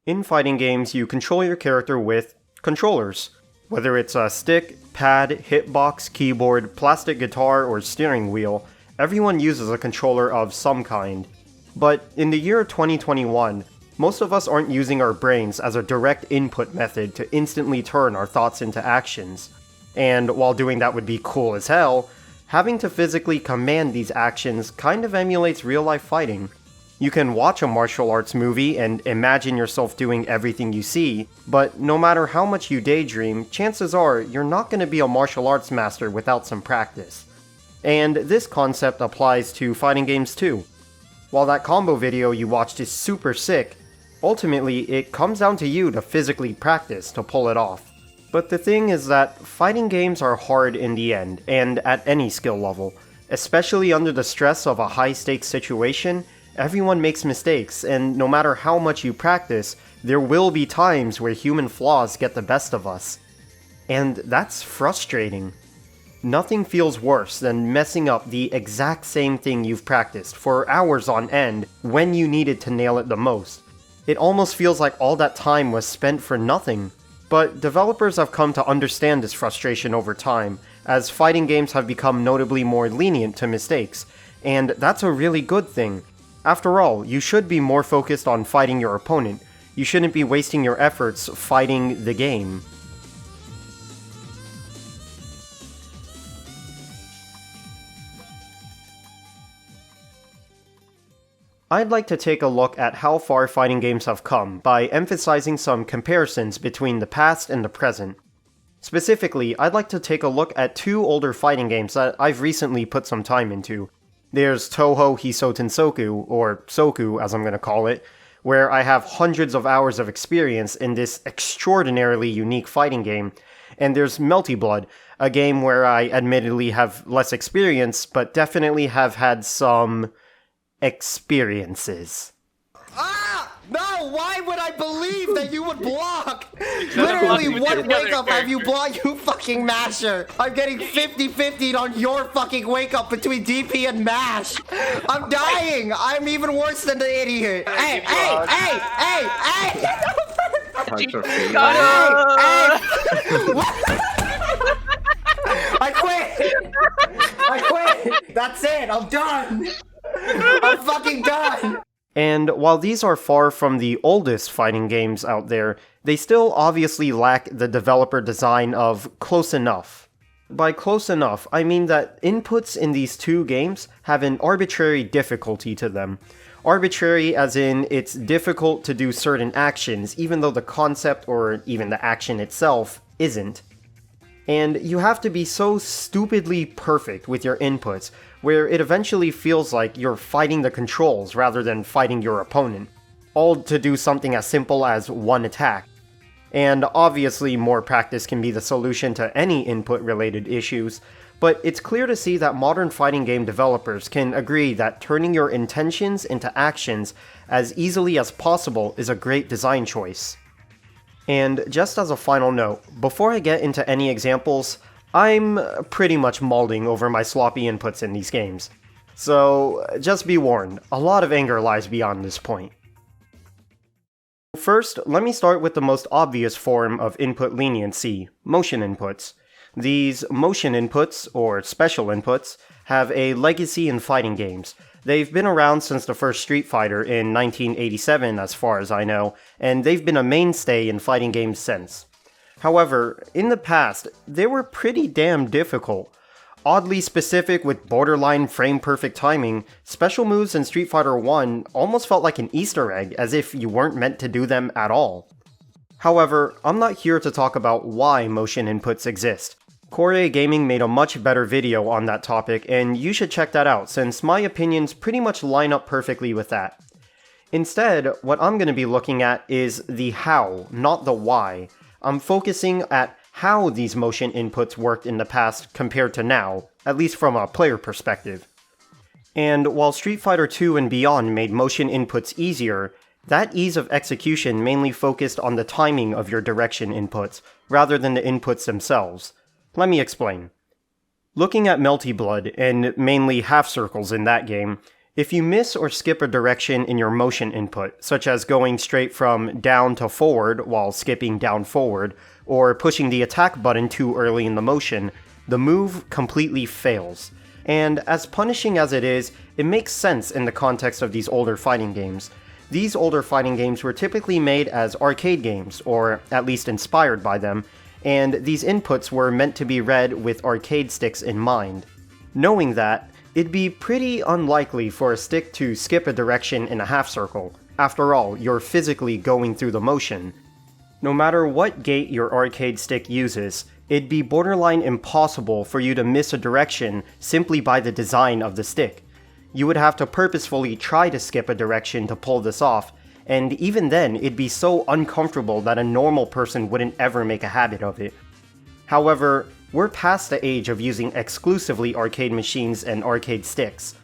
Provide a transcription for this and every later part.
In fighting games, you control your character with controllers. Whether it's a stick, pad, hitbox, keyboard, plastic guitar, or steering wheel, everyone uses a controller of some kind. But in the year 2021, most of us aren't using our brains as a direct input method to instantly turn our thoughts into actions. And while doing that would be cool as hell, having to physically command these actions kind of emulates real-life fighting. You can watch a martial arts movie and imagine yourself doing everything you see, but no matter how much you daydream, chances are you're not going to be a martial arts master without some practice. And this concept applies to fighting games too. While that combo video you watched is super sick, ultimately it comes down to you to physically practice to pull it off. But the thing is that fighting games are hard in the end, and at any skill level. Especially under the stress of a high-stakes situation, everyone makes mistakes, and no matter how much you practice, there will be times where human flaws get the best of us. And that's frustrating. Nothing feels worse than messing up the exact same thing you've practiced for hours on end when you needed to nail it the most. It almost feels like all that time was spent for nothing. But developers have come to understand this frustration over time, as fighting games have become notably more lenient to mistakes, and that's a really good thing. After all, you should be more focused on fighting your opponent. You shouldn't be wasting your efforts fighting the game. I'd like to take a look at how far fighting games have come by emphasizing some comparisons between the past and the present. Specifically, I'd like to take a look at two older fighting games that I've recently put some time into. There's Touhou Hisouten Soku, or Soku as I'm going to call it, where I have hundreds of hours of experience in this extraordinarily unique fighting game, and there's Melty Blood, a game where I admittedly have less experience, but definitely have had some experiences. Ah! No! Why would I believe that you would block? Literally, what wake up have you blocked, you fucking masher? I'm getting 50-50 on your fucking wake up between DP and mash. I'm dying. I'm even worse than the idiot. Hey! I quit. That's it. I'm done. I'm fucking done! And while these are far from the oldest fighting games out there, they still obviously lack the developer design of close enough. By close enough, I mean that inputs in these two games have an arbitrary difficulty to them. Arbitrary as in it's difficult to do certain actions, even though the concept or even the action itself isn't. And you have to be so stupidly perfect with your inputs, where it eventually feels like you're fighting the controls rather than fighting your opponent, all to do something as simple as one attack. And obviously more practice can be the solution to any input-related issues, but it's clear to see that modern fighting game developers can agree that turning your intentions into actions as easily as possible is a great design choice. And just as a final note, before I get into any examples, I'm pretty much mauling over my sloppy inputs in these games. So just be warned, a lot of anger lies beyond this point. First, let me start with the most obvious form of input leniency, motion inputs. These motion inputs, or special inputs, have a legacy in fighting games. They've been around since the first Street Fighter in 1987 as far as I know, and they've been a mainstay in fighting games since. However, in the past, they were pretty damn difficult. Oddly specific with borderline frame-perfect timing, special moves in Street Fighter 1 almost felt like an Easter egg, as if you weren't meant to do them at all. However, I'm not here to talk about why motion inputs exist. Korea Gaming made a much better video on that topic, and you should check that out, since my opinions pretty much line up perfectly with that. Instead, what I'm going to be looking at is the how, not the why. I'm focusing at how these motion inputs worked in the past compared to now, at least from a player perspective. And while Street Fighter 2 and beyond made motion inputs easier, that ease of execution mainly focused on the timing of your direction inputs, rather than the inputs themselves. Let me explain. Looking at Melty Blood, and mainly half circles in that game, If you miss or skip a direction in your motion input, such as going straight from down to forward while skipping down forward, or pushing the attack button too early in the motion, the move completely fails. And as punishing as it is, it makes sense in the context of these older fighting games. These older fighting games were typically made as arcade games, or at least inspired by them, and these inputs were meant to be read with arcade sticks in mind. Knowing that, it'd be pretty unlikely for a stick to skip a direction in a half circle. After all, you're physically going through the motion. No matter what gate your arcade stick uses, it'd be borderline impossible for you to miss a direction simply by the design of the stick. You would have to purposefully try to skip a direction to pull this off, and even then it'd be so uncomfortable that a normal person wouldn't ever make a habit of it. However, we're past the age of using exclusively arcade machines and arcade sticks.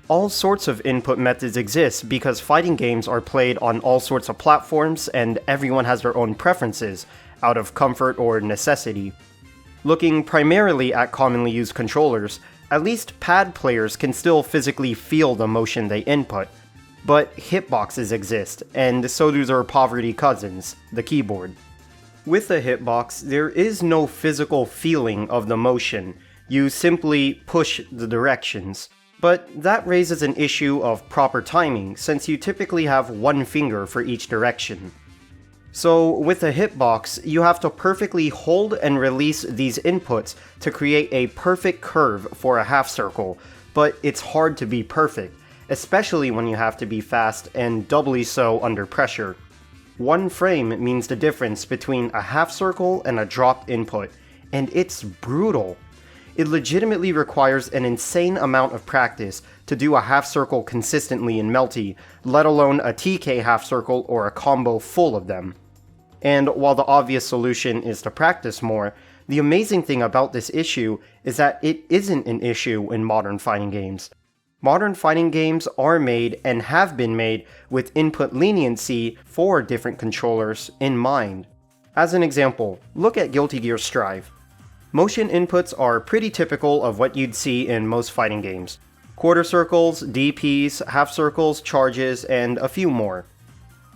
All sorts of input methods exist because fighting games are played on all sorts of platforms and everyone has their own preferences, out of comfort or necessity. Looking primarily at commonly used controllers, at least pad players can still physically feel the motion they input. But hitboxes exist, and so do their poverty cousins, the keyboard. With a hitbox, there is no physical feeling of the motion, you simply push the directions. But that raises an issue of proper timing, since you typically have one finger for each direction. So with a hitbox, you have to perfectly hold and release these inputs to create a perfect curve for a half circle, but it's hard to be perfect, especially when you have to be fast and doubly so under pressure. One frame means the difference between a half circle and a dropped input, and it's brutal. It legitimately requires an insane amount of practice to do a half circle consistently in Melty, let alone a TK half circle or a combo full of them. And while the obvious solution is to practice more, the amazing thing about this issue is that it isn't an issue in modern fighting games. Modern fighting games are made and have been made with input leniency for different controllers in mind. As an example, look at Guilty Gear Strive. Motion inputs are pretty typical of what you'd see in most fighting games. Quarter circles, DPs, half circles, charges, and a few more.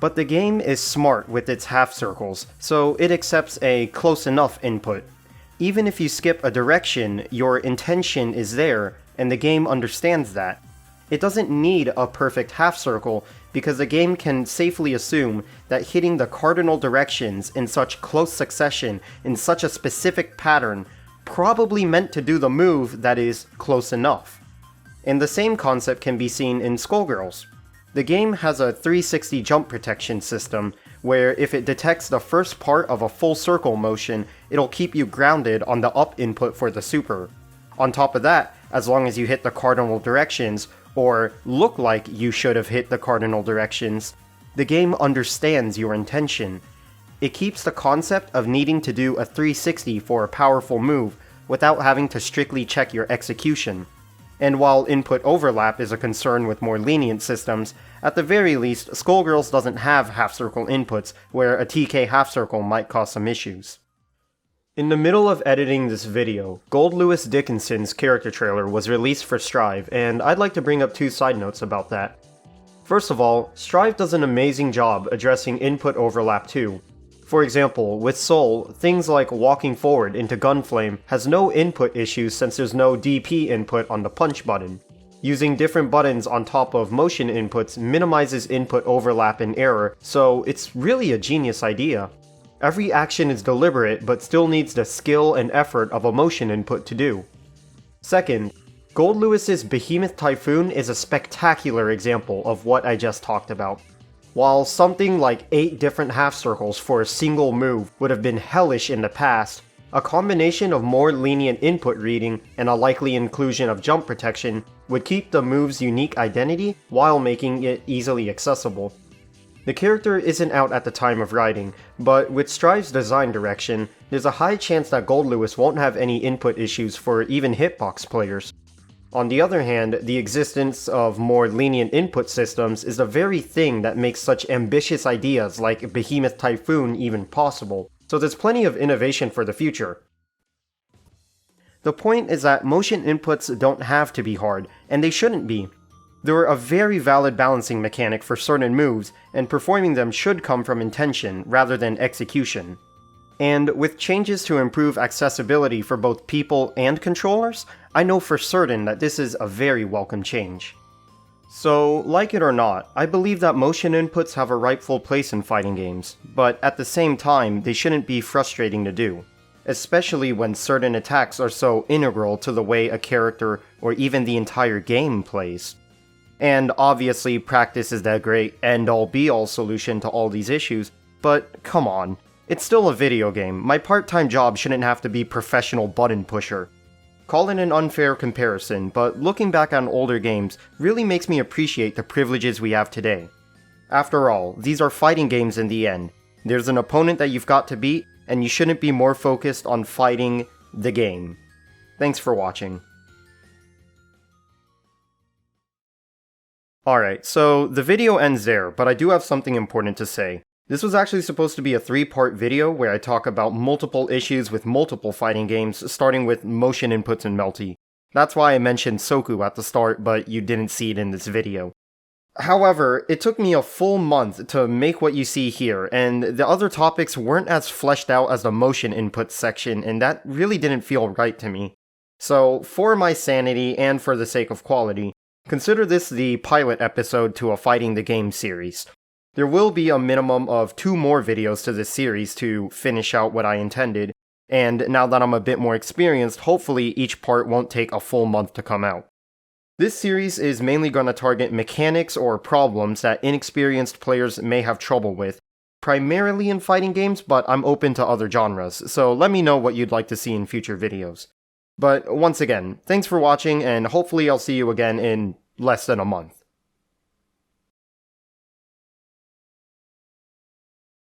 But the game is smart with its half circles, so it accepts a close enough input. Even if you skip a direction, your intention is there, and the game understands that. It doesn't need a perfect half circle, because the game can safely assume that hitting the cardinal directions in such close succession in such a specific pattern probably meant to do the move that is close enough. And the same concept can be seen in Skullgirls. The game has a 360 jump protection system, where if it detects the first part of a full circle motion, it'll keep you grounded on the up input for the super. On top of that, as long as you hit the cardinal directions, or look like you should have hit the cardinal directions, the game understands your intention. It keeps the concept of needing to do a 360 for a powerful move without having to strictly check your execution. And while input overlap is a concern with more lenient systems, at the very least, Skullgirls doesn't have half-circle inputs, where a TK half-circle might cause some issues. In the middle of editing this video, Gold Lewis Dickinson's character trailer was released for Strive, and I'd like to bring up two side notes about that. First of all, Strive does an amazing job addressing input overlap too. For example, with Soul, things like walking forward into Gunflame has no input issues since there's no DP input on the punch button. Using different buttons on top of motion inputs minimizes input overlap and error, so it's really a genius idea. Every action is deliberate but still needs the skill and effort of a motion input to do. Second, Gold Lewis's Behemoth Typhoon is a spectacular example of what I just talked about. While something like 8 different half circles for a single move would have been hellish in the past, a combination of more lenient input reading and a likely inclusion of jump protection would keep the move's unique identity while making it easily accessible. The character isn't out at the time of writing, but with Strive's design direction, there's a high chance that Gold Lewis won't have any input issues for even hitbox players. On the other hand, the existence of more lenient input systems is the very thing that makes such ambitious ideas like Behemoth Typhoon even possible, so there's plenty of innovation for the future. The point is that motion inputs don't have to be hard, and they shouldn't be. They're a very valid balancing mechanic for certain moves, and performing them should come from intention rather than execution. And with changes to improve accessibility for both people and controllers, I know for certain that this is a very welcome change. So, like it or not, I believe that motion inputs have a rightful place in fighting games, but at the same time, they shouldn't be frustrating to do, especially when certain attacks are so integral to the way a character or even the entire game plays. And obviously, practice is the great end-all be-all solution to all these issues, but come on. It's still a video game. My part-time job shouldn't have to be professional button pusher. Call it an unfair comparison, but looking back on older games really makes me appreciate the privileges we have today. After all, these are fighting games in the end. There's an opponent that you've got to beat, and you shouldn't be more focused on fighting the game. Thanks for watching. Alright, so the video ends there, but I do have something important to say. This was actually supposed to be a 3-part video where I talk about multiple issues with multiple fighting games, starting with motion inputs in Melty. That's why I mentioned Soku at the start, but you didn't see it in this video. However, it took me a full month to make what you see here, and the other topics weren't as fleshed out as the motion input section, and that really didn't feel right to me. So, for my sanity and for the sake of quality, consider this the pilot episode to a Fighting the Game series. There will be a minimum of 2 more videos to this series to finish out what I intended, and now that I'm a bit more experienced, hopefully each part won't take a full month to come out. This series is mainly going to target mechanics or problems that inexperienced players may have trouble with, primarily in fighting games, but I'm open to other genres, so let me know what you'd like to see in future videos. But once again, thanks for watching, and hopefully I'll see you again in less than a month.